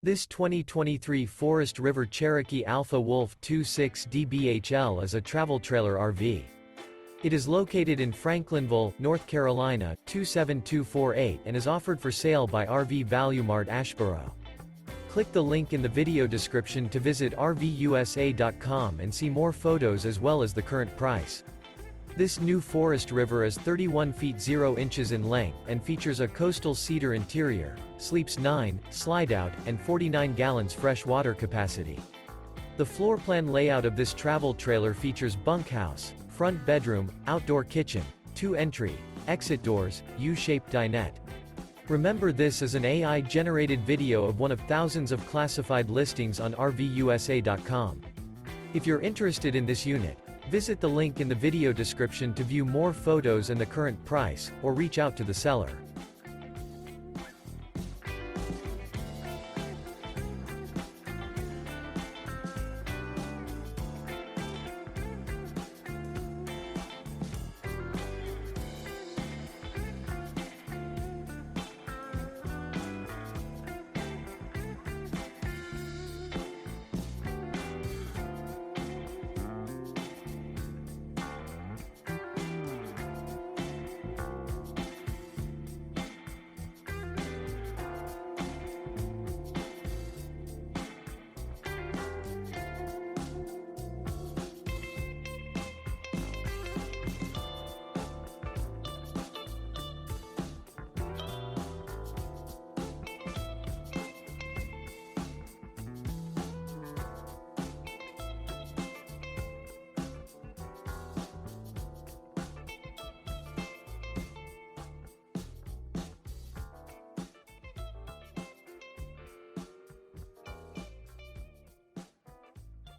This 2023 Forest River Cherokee Alpha Wolf 26 DBHL is a travel trailer RV. It is located in Franklinville, North Carolina, 27248 and is offered for sale by RV Value Mart Asheboro. Click the link in the video description to visit RVUSA.com and see more photos as well as the current price. This new Forest River is 31 feet 0 inches in length and features a Coastal Cedar interior, sleeps 9, Slideout, and 49 gallons fresh water capacity. The floor plan layout of this travel trailer features bunkhouse, front bedroom, outdoor kitchen, 2 entry, exit doors, U-shaped dinette. Remember, this is an AI-generated video of one of thousands of classified listings on RVUSA.com. If you're interested in this unit, visit the link in the video description to view more photos and the current price, or reach out to the seller.